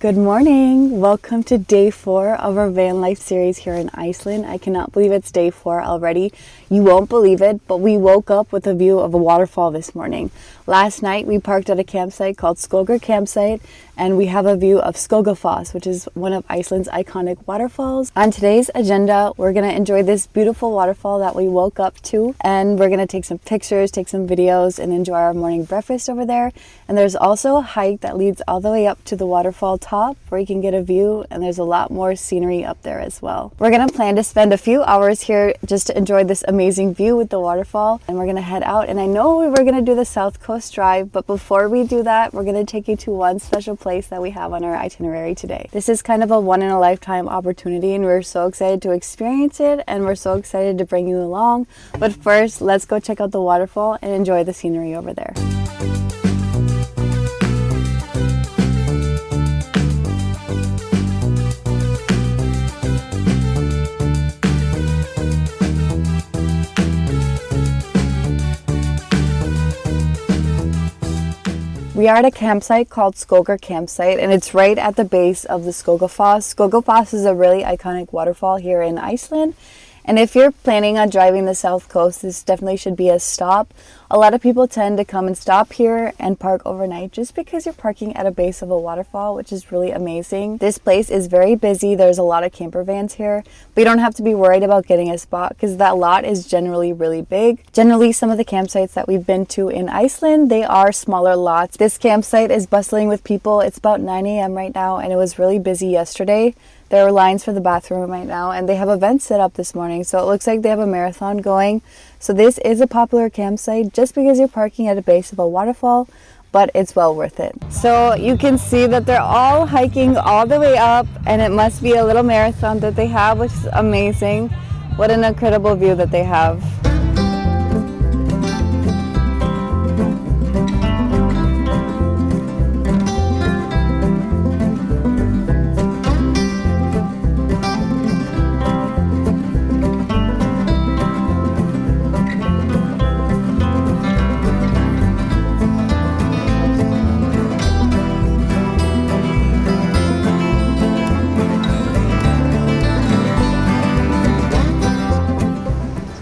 Good morning. Welcome to day 4 of our van life series here in Iceland. I cannot believe it's day 4 already. You won't believe it, but we woke up with a view of a waterfall this morning. Last night we parked at a campsite called Skogafoss campsite, and we have a view of Skogafoss, which is one of Iceland's iconic waterfalls. On today's agenda, we're going to enjoy this beautiful waterfall that we woke up to, and we're going to take some pictures, take some videos, and enjoy our morning breakfast over there. And there's also a hike that leads all the way up to the waterfall top where you can get a view, and there's a lot more scenery up there as well. We're going to plan to spend a few hours here just to enjoy this amazing view with the waterfall, and we're going to head out. And I know we were going to do the South Coast Drive, but before we do that, we're going to take you to one special place that we have on our itinerary today. This is kind of a one-in-a-lifetime opportunity, and we're so excited to experience it, and we're so excited to bring you along. But first, let's go check out the waterfall and enjoy the scenery over there. We are at a campsite called Skogafoss campsite, and it's right at the base of the Skogafoss. Skogafoss is a really iconic waterfall here in Iceland. And if you're planning on driving the south coast, this definitely should be a stop. A lot of people tend to come and stop here and park overnight just because you're parking at a base of a waterfall, which is really amazing. This place is very busy. There's a lot of camper vans here, but you don't have to be worried about getting a spot because that lot is generally really big. Generally, some of the campsites that we've been to in Iceland, they are smaller lots. This campsite is bustling with people. It's about 9 a.m. right now, and it was really busy yesterday. There are lines for the bathroom right now, and they have events set up this morning, so it looks like they have a marathon going. So this is a popular campsite just because you're parking at a base of a waterfall, but it's well worth it. So you can see that they're all hiking all the way up, and it must be a little marathon that they have, which is amazing. What an incredible view that they have.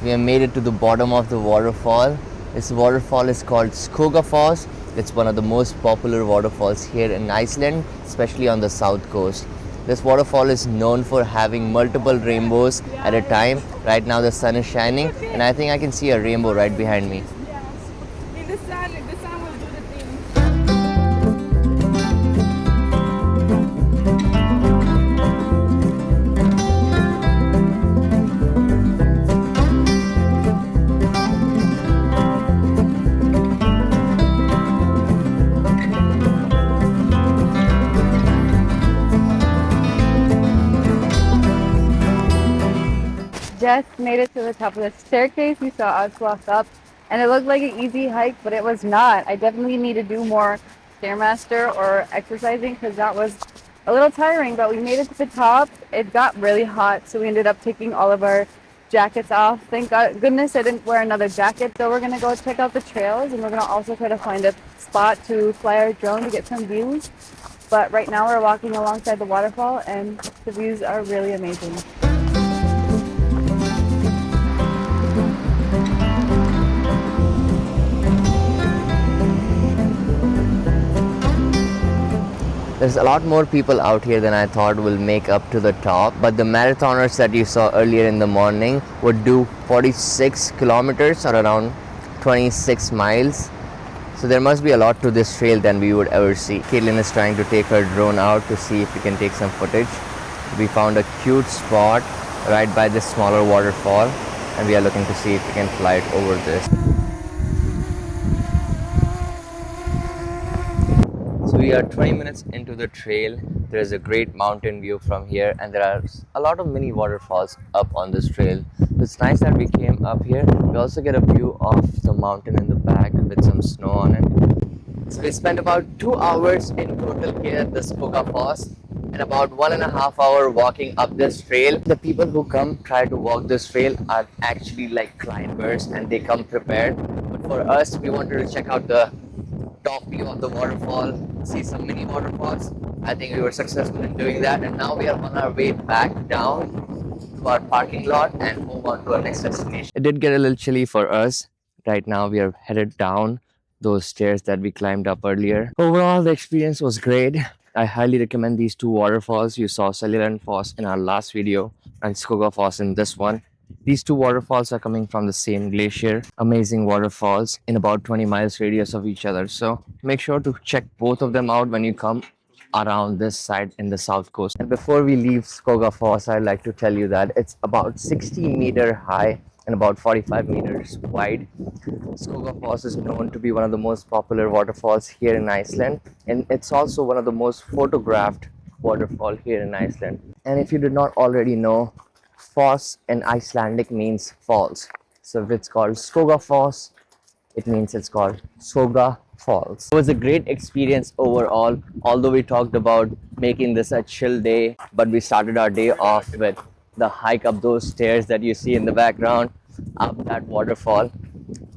We have made it to the bottom of the waterfall. This waterfall is called Skogafoss. It's one of the most popular waterfalls here in Iceland, especially on the south coast. This waterfall is known for having multiple rainbows at a time. Right now the sun is shining, and I think I can see a rainbow right behind me. In the sun will do the thing. Just made it to the top of the staircase. You saw us walk up, and it looked like an easy hike, but it was not. I definitely need to do more Stairmaster or exercising because that was a little tiring, but we made it to the top. It got really hot, so we ended up taking all of our jackets off. Thank goodness I didn't wear another jacket. So we're gonna go check out the trails, and we're gonna also try to find a spot to fly our drone to get some views. But right now we're walking alongside the waterfall, and the views are really amazing. There's a lot more people out here than I thought will make up to the top, but the marathoners that you saw earlier in the morning would do 46 kilometers or around 26 miles. So there must be a lot to this trail than we would ever see. Caitlin is trying to take her drone out to see if we can take some footage. We found a cute spot right by this smaller waterfall, and we are looking to see if we can fly it over this. So we are 20 minutes into the trail. There is a great mountain view from here, and there are a lot of mini waterfalls up on this trail. It's nice that we came up here. We also get a view of the mountain in the back with some snow on it. So we spent about 2 hours in total here at the Skogafoss, and about 1.5 hours walking up this trail. The people who come try to walk this trail are actually like climbers, and they come prepared. But for us, we wanted to check out the top view of the waterfall, see some mini waterfalls. I think we were successful in doing that, and now we are on our way back down to our parking lot and move on to our next destination. It did get a little chilly for us. Right now we are headed down those stairs that we climbed up earlier. Overall, the experience was great. I highly recommend these two waterfalls. You saw Iceland Foss in our last video and Skogafoss in this one. These two waterfalls are coming from the same glacier. Amazing waterfalls in about 20 miles radius of each other. So make sure to check both of them out when you come around this side in the south coast. And before we leave Skogafoss, I'd like to tell you that it's about 60-meter high and about 45 meters wide. Skogafoss is known to be one of the most popular waterfalls here in Iceland, and it's also one of the most photographed waterfall here in Iceland. And if you did not already know, Foss in Icelandic means falls. So if it's called Skogafoss, it means it's called Skogafoss. It was a great experience overall, although we talked about making this a chill day, but we started our day off with the hike up those stairs that you see in the background, up that waterfall.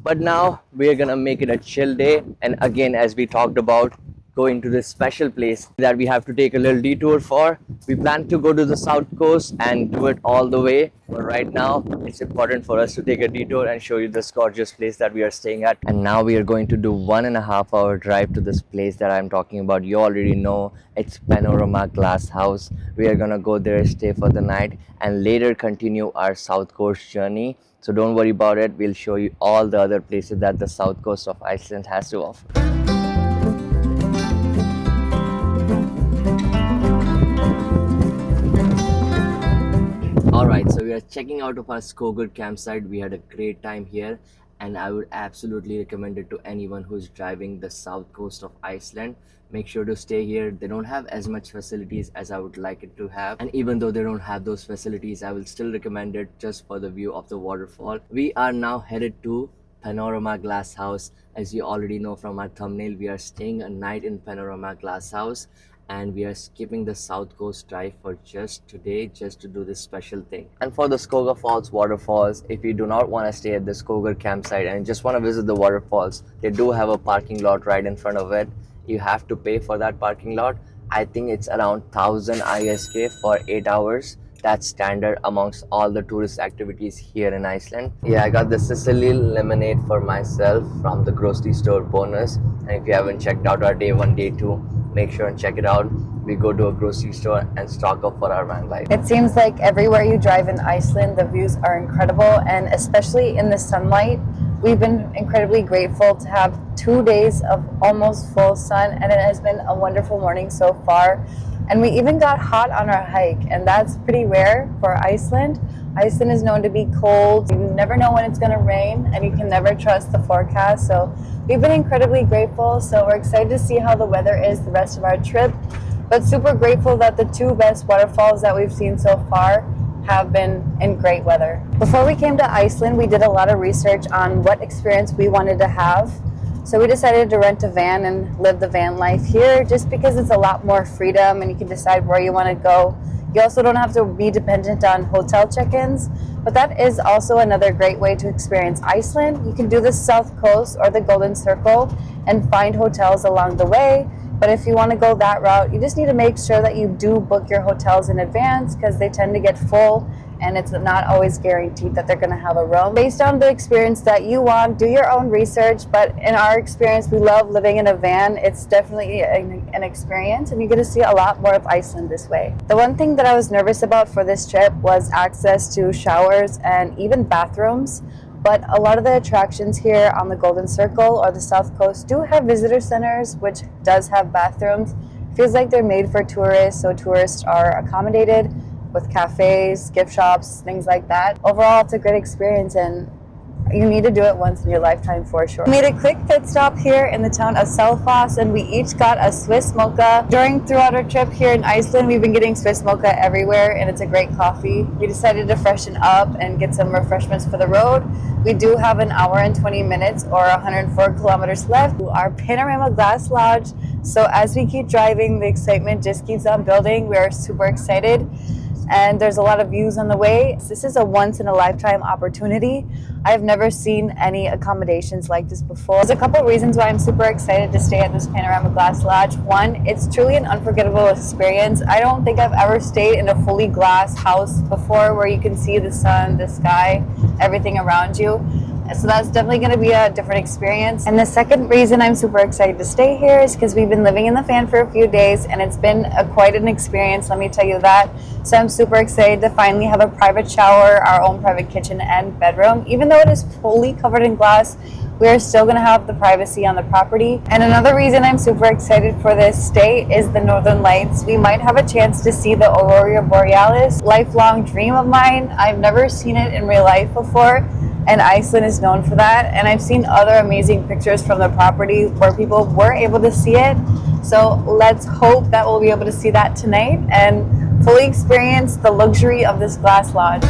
But now we're gonna make it a chill day, and again, as we talked about, going to this special place that we have to take a little detour for. We plan to go to the south coast and do it all the way, but right now it's important for us to take a detour and show you this gorgeous place that we are staying at. And now we are going to do 1.5 hour drive to this place that I'm talking about. You already know, it's Panorama Glass House. We are gonna go there, stay for the night, and later continue our south coast journey. So don't worry about it, we'll show you all the other places that the south coast of Iceland has to offer. Alright, so we are checking out of our Skogafoss campsite. We had a great time here, and I would absolutely recommend it to anyone who's driving the south coast of Iceland. Make sure to stay here. They don't have as much facilities as I would like it to have, and even though they don't have those facilities, I will still recommend it just for the view of the waterfall. We are now headed to Panorama Glass House. As you already know from our thumbnail, we are staying a night in Panorama Glass House, and we are skipping the south coast drive for just today, just to do this special thing. And for the Skogafoss waterfalls, if you do not want to stay at the Skogafoss campsite and just want to visit the waterfalls, they do have a parking lot right in front of it. You have to pay for that parking lot. I think it's around 1000 ISK for 8 hours. That's standard amongst all the tourist activities here in Iceland. Yeah, I got the Sicilian lemonade for myself from the grocery store bonus. And if you haven't checked out our day 1, day 2, make sure and check it out. We go to a grocery store and stock up for our van life. It seems like everywhere you drive in Iceland, the views are incredible, and especially in the sunlight. We've been incredibly grateful to have 2 days of almost full sun, and it has been a wonderful morning so far. And we even got hot on our hike, and that's pretty rare for Iceland. Iceland is known to be cold. You never know when it's going to rain, and you can never trust the forecast. So we've been incredibly grateful. So we're excited to see how the weather is the rest of our trip, but super grateful that the 2 best waterfalls that we've seen so far have been in great weather. Before we came to Iceland, we did a lot of research on what experience we wanted to have. So we decided to rent a van and live the van life here, just because it's a lot more freedom and you can decide where you want to go. You also don't have to be dependent on hotel check-ins, but that is also another great way to experience Iceland. You can do the south coast or the Goldencircle and find hotels along the way. But if you want to go that route, you just need to make sure that you do book your hotels in advance, because they tend to get full and it's not always guaranteed that they're going to have a room. Based on the experience that you want, do your own research, but in our experience, we love living in a van. It's definitely an experience, and you get to see a lot more of Iceland this way. The one thing that I was nervous about for this trip was access to showers and even bathrooms. But a lot of the attractions here on the Goldencircle or the South Coast do have visitor centers, which does have bathrooms. Feels like they're made for tourists, so tourists are accommodated with cafes, gift shops, things like that. Overall, it's a great experience, and you need to do it once in your lifetime for sure. We made a quick pit stop here in the town of Selfoss, and we each got a Swiss mocha. Throughout our trip here in Iceland, we've been getting Swiss mocha everywhere, and it's a great coffee. We decided to freshen up and get some refreshments for the road. We do have an hour and 20 minutes or 104 kilometers left to our Panorama Glass Lodge. So as we keep driving, the excitement just keeps on building. We are super excited. and there's a lot of views on the way. This is a once in a lifetime opportunity. I've never seen any accommodations like this before. There's a couple of reasons why I'm super excited to stay at this Panorama Glass Lodge. One, it's truly an unforgettable experience. I don't think I've ever stayed in a fully glass house before where you can see the sun, the sky, everything around you. So that's definitely going to be a different experience. And the second reason I'm super excited to stay here is because we've been living in the fan for a few days and it's been quite an experience, let me tell you that. So I'm super excited to finally have a private shower, our own private kitchen and bedroom. Even though it is fully covered in glass, we are still going to have the privacy on the property. And another reason I'm super excited for this stay is the Northern Lights. We might have a chance to see the Aurora Borealis. Lifelong dream of mine. I've never seen it in real life before, and Iceland is known for that. And I've seen other amazing pictures from the property where people were able to see it. So let's hope that we'll be able to see that tonight and fully experience the luxury of this glass lodge.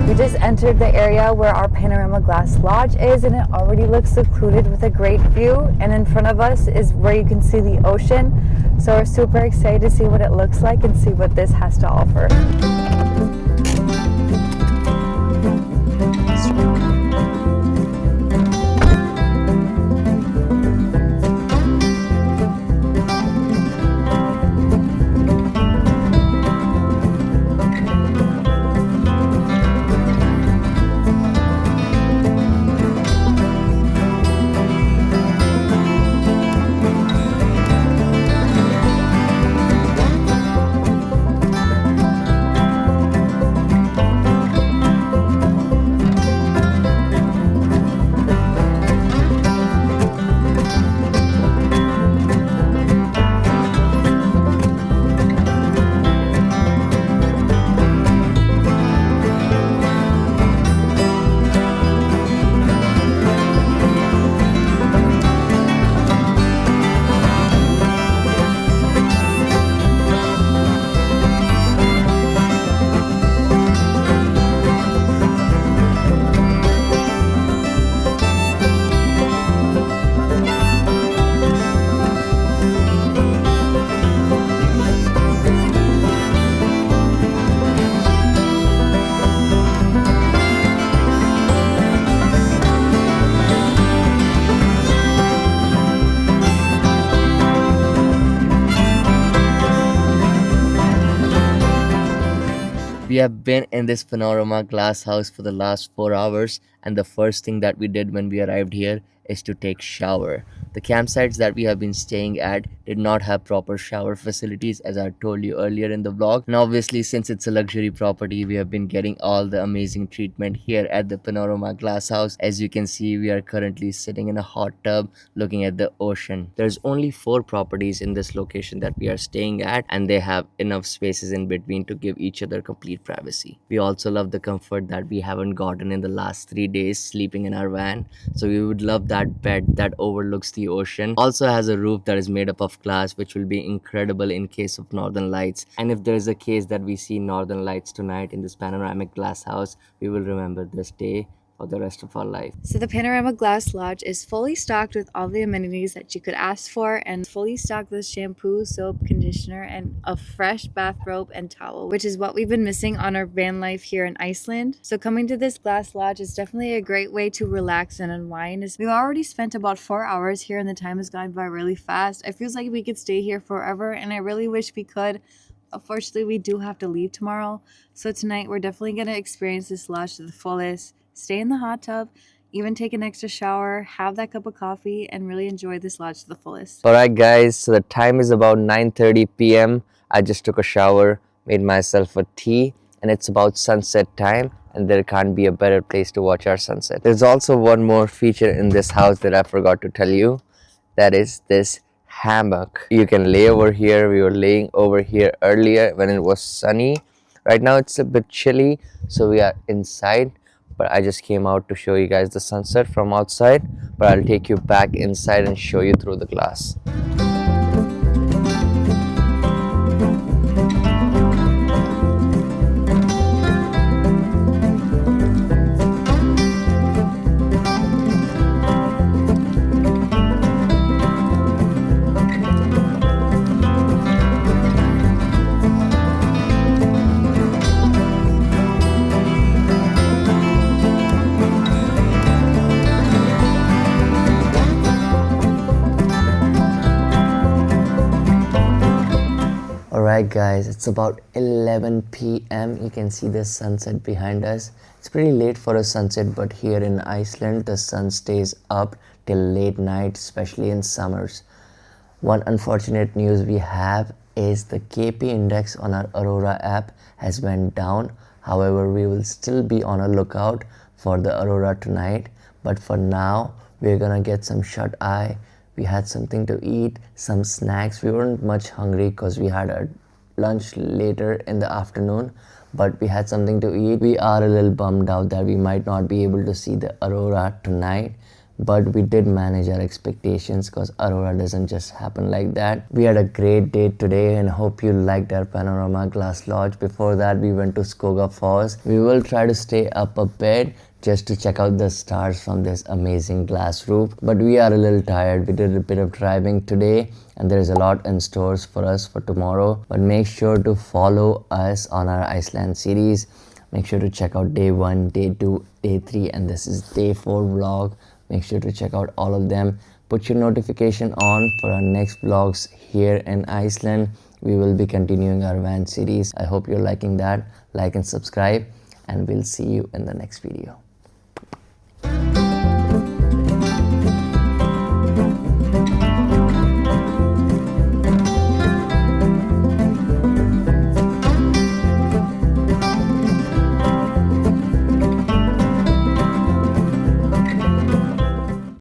We just entered the area where our Panorama Glass Lodge is, and it already looks secluded with a great view. And in front of us is where you can see the ocean. So we're super excited to see what it looks like and see what this has to offer. We have been in this Panorama glass house for the last 4 hours, and the first thing that we did when we arrived here is to take shower. The campsites that we have been staying at did not have proper shower facilities, as I told you earlier in the vlog. And obviously, since it's a luxury property, we have been getting all the amazing treatment here at the Panorama glass house. As you can see, we are currently sitting in a hot tub looking at the ocean. There's only 4 properties in this location that we are staying at, and they have enough spaces in between to give each other complete privacy. We also love the comfort that we haven't gotten in the last 3 days sleeping in our van, so we would love that bed that overlooks the ocean. Also has a roof that is made up of glass, which will be incredible in case of northern lights. And if there is a case that we see northern lights tonight in this panoramic glass house, we will remember this day for the rest of our life. So the Panorama Glass Lodge is fully stocked with all the amenities that you could ask for, and fully stocked with shampoo, soap, conditioner, and a fresh bathrobe and towel, which is what we've been missing on our van life here in Iceland. So coming to this glass lodge is definitely a great way to relax and unwind. We've already spent about 4 hours here and the time has gone by really fast. It feels like we could stay here forever, and I really wish we could. Unfortunately, we do have to leave tomorrow. So tonight we're definitely going to experience this lodge to the fullest. Stay in the hot tub, even take an extra shower, have that cup of coffee, and really enjoy this lodge to the fullest. Alright guys, so the time is about 9:30 p.m. I just took a shower, made myself a tea, and it's about sunset time, and there can't be a better place to watch our sunset. There's also one more feature in this house that I forgot to tell you. That is this hammock. You can lay over here. We were laying over here earlier when it was sunny. Right now it's a bit chilly, so we are inside. but I just came out to show you guys the sunset from outside, but I'll take you back inside and show you through the glass. Alright guys, it's about 11 p.m. You can see the sunset behind us. It's pretty late for a sunset, but here in Iceland the sun stays up till late night, especially in summers. One unfortunate news we have is the KP index on our Aurora app has went down. However, we will still be on a lookout for the Aurora tonight, but for now we're gonna get some shut eye. We had something to eat, some snacks. We weren't much hungry because we had our lunch later in the afternoon, but we had something to eat. We are a little bummed out that we might not be able to see the Aurora tonight, but we did manage our expectations because Aurora doesn't just happen like that. We had a great day today and hope you liked our Panorama Glass Lodge. Before that, we went to Skogafoss. We will try to stay up a bit just to check out the stars from this amazing glass roof, but we are a little tired. We did a bit of driving today and there is a lot in stores for us for tomorrow, but make sure to follow us on our Iceland series. Make sure to check out day 1, day 2, day 3, and this is day 4 vlog. Make sure to check out all of them. Put your notification on for our next vlogs here in Iceland. We will be continuing our van series. I hope you're liking that. Like and subscribe, and we'll see you in the next video.